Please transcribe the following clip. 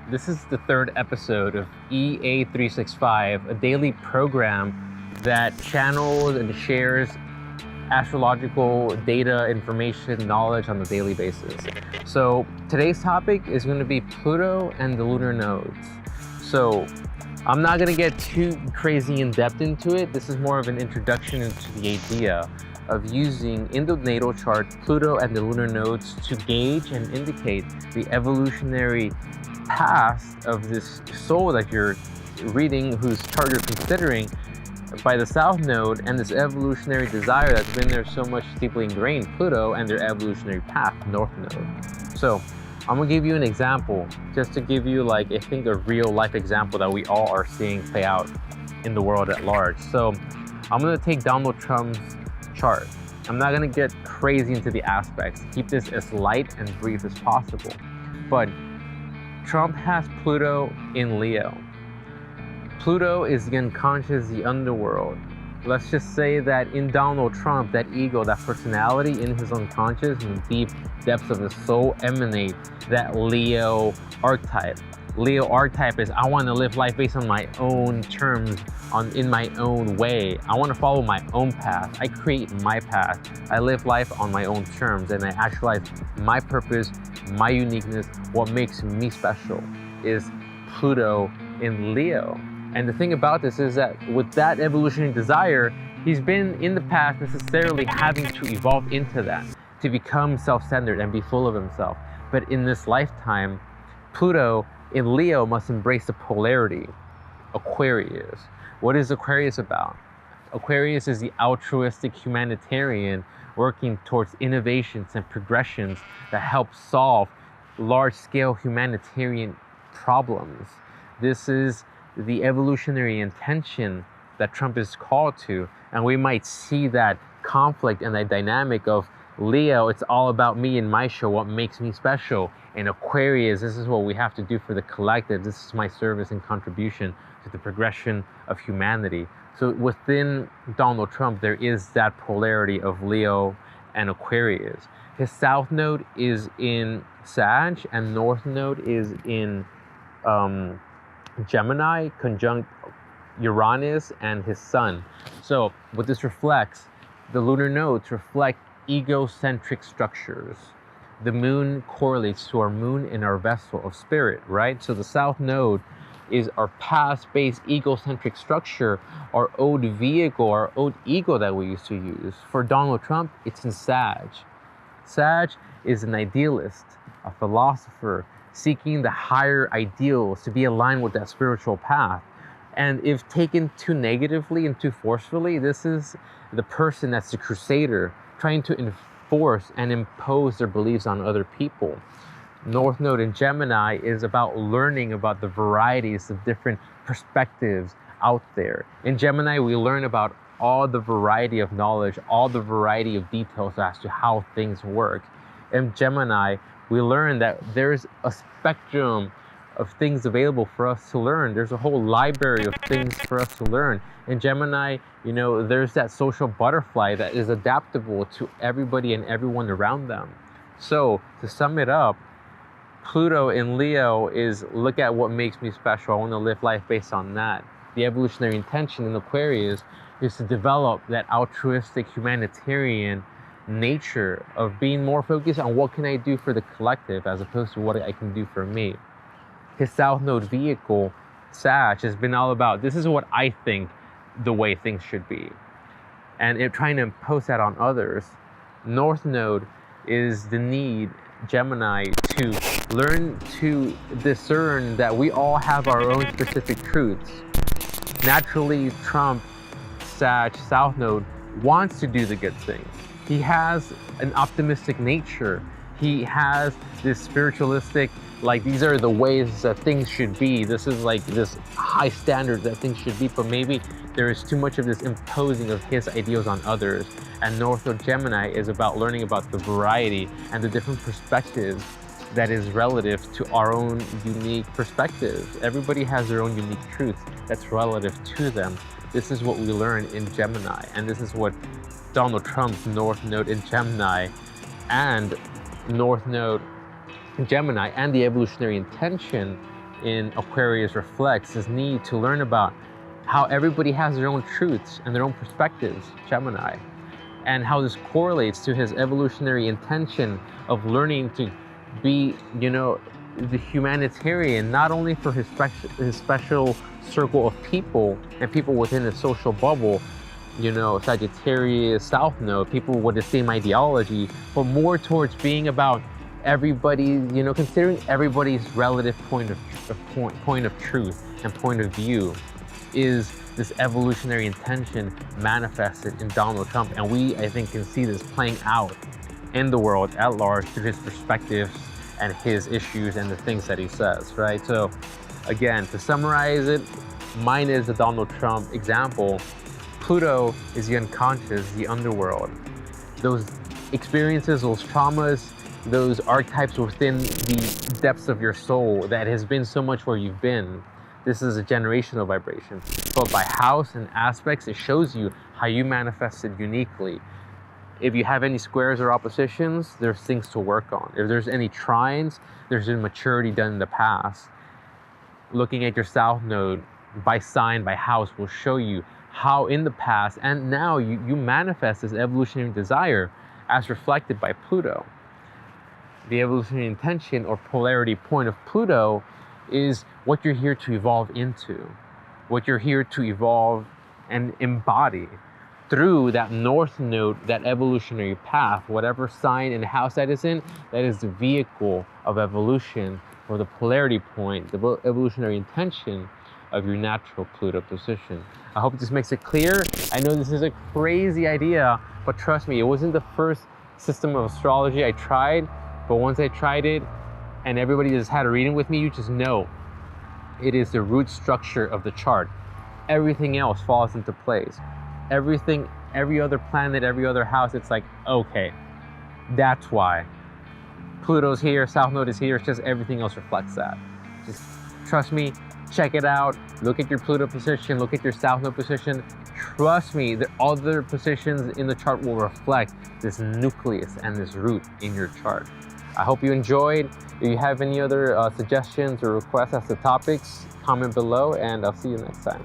This is the third episode of E003, a daily program that channels and shares astrological data, information, knowledge on a daily basis. So today's topic is going to be Pluto and the lunar nodes. So I'm not going to get too crazy in depth into it. This is more of an introduction into the idea of using in the natal chart Pluto and the lunar nodes to gauge and indicate the evolutionary path of this soul that you're reading, whose chart you're considering, by the south node, and this evolutionary desire that's been there so much deeply ingrained, Pluto, and their evolutionary path, north node. So I'm gonna give you an example, just to give you, like, I think a real life example that we all are seeing play out in the world at large. So I'm gonna take Donald Trump's chart. I'm not gonna get crazy into the aspects, keep this as light and brief as possible. But Trump has Pluto in Leo. Pluto is the unconscious, the underworld. Let's just say that in Donald Trump, that ego, that personality in his unconscious, in the deep depths of his soul, emanate that Leo archetype. Leo archetype is, I want to live life based on my own terms, in my own way. I want to follow my own path. I create my path. I live life on my own terms, and I actualize my purpose, my uniqueness. What makes me special is Pluto in Leo. And the thing about this is that with that evolutionary desire, he's been in the past necessarily having to evolve into that, to become self-centered and be full of himself. But in this lifetime, Pluto in Leo must embrace the polarity, Aquarius. What is Aquarius about? Aquarius is the altruistic humanitarian working towards innovations and progressions that help solve large-scale humanitarian problems. This is the evolutionary intention that Trump is called to, and we might see that conflict and that dynamic of Leo, it's all about me and my show, what makes me special. And Aquarius, this is what we have to do for the collective. This is my service and contribution to the progression of humanity. So within Donald Trump, there is that polarity of Leo and Aquarius. His south node is in Sag, and north node is in Gemini, conjunct Uranus and his sun. So what this reflects, the lunar nodes reflect egocentric structures. The moon correlates to our moon in our vessel of spirit, right? So the south node is our past-based egocentric structure, our old vehicle, our old ego that we used to use. For Donald Trump, it's in Sag. Sag is an idealist, a philosopher, seeking the higher ideals to be aligned with that spiritual path. And if taken too negatively and too forcefully, this is the person that's the crusader, trying to enforce and impose their beliefs on other people. North Node in Gemini is about learning about the varieties of different perspectives out there. In Gemini, we learn about all the variety of knowledge, all the variety of details as to how things work. In Gemini, we learn that there's a spectrum of things available for us to learn. There's a whole library of things for us to learn. In Gemini, there's that social butterfly that is adaptable to everybody and everyone around them. So to sum it up, Pluto in Leo is, look at what makes me special. I want to live life based on that. The evolutionary intention in Aquarius is to develop that altruistic humanitarian nature of being more focused on what can I do for the collective as opposed to what I can do for me. His south node vehicle, Sag, has been all about, this is what I think the way things should be, and trying to impose that on others. North node is the need, Gemini, to learn to discern that we all have our own specific truths. Naturally, Trump, Sag, south node wants to do the good things. He has an optimistic nature. He has this spiritualistic, like, these are the ways that things should be. This is like this high standard that things should be, but maybe there is too much of this imposing of his ideals on others. And North Node Gemini is about learning about the variety and the different perspectives that is relative to our own unique perspectives. Everybody has their own unique truth that's relative to them. This is what we learn in Gemini, and this is what Donald Trump's North Node in Gemini and North Node Gemini and the evolutionary intention in Aquarius reflects this need to learn about how everybody has their own truths and their own perspectives, Gemini, and how this correlates to his evolutionary intention of learning to be, the humanitarian, not only for his special circle of people and people within his social bubble, Sagittarius, South Node, people with the same ideology, but more towards being about everybody, considering everybody's relative point of truth and point of view, is this evolutionary intention manifested in Donald Trump. And we, I think, can see this playing out in the world at large through his perspectives and his issues and the things that he says, right? So again, to summarize it, mine is the Donald Trump example. Pluto is the unconscious, the underworld. Those experiences, those traumas, those archetypes within the depths of your soul that has been so much where you've been. This is a generational vibration. But by house and aspects, it shows you how you manifested uniquely. If you have any squares or oppositions, there's things to work on. If there's any trines, there's been maturity done in the past. Looking at your South Node by sign, by house, will show you how in the past and now you manifest this evolutionary desire as reflected by Pluto. The evolutionary intention or polarity point of Pluto is what you're here to evolve into, what you're here to evolve and embody through that North Node, that evolutionary path, whatever sign and house that is in, that is the vehicle of evolution, or the polarity point, the evolutionary intention of your natural Pluto position. I hope this makes it clear. I know this is a crazy idea, but trust me, it wasn't the first system of astrology I tried, but once I tried it and everybody just had a reading with me, you just know it is the root structure of the chart. Everything else falls into place. Everything, every other planet, every other house, it's like, okay, that's why. Pluto's here, South Node is here, it's just everything else reflects that. Just trust me, check it out. Look at your Pluto position, look at your South Node position. Trust me, the other positions in the chart will reflect this nucleus and this root in your chart. I hope you enjoyed. If you have any other suggestions or requests as to topics, comment below, and I'll see you next time.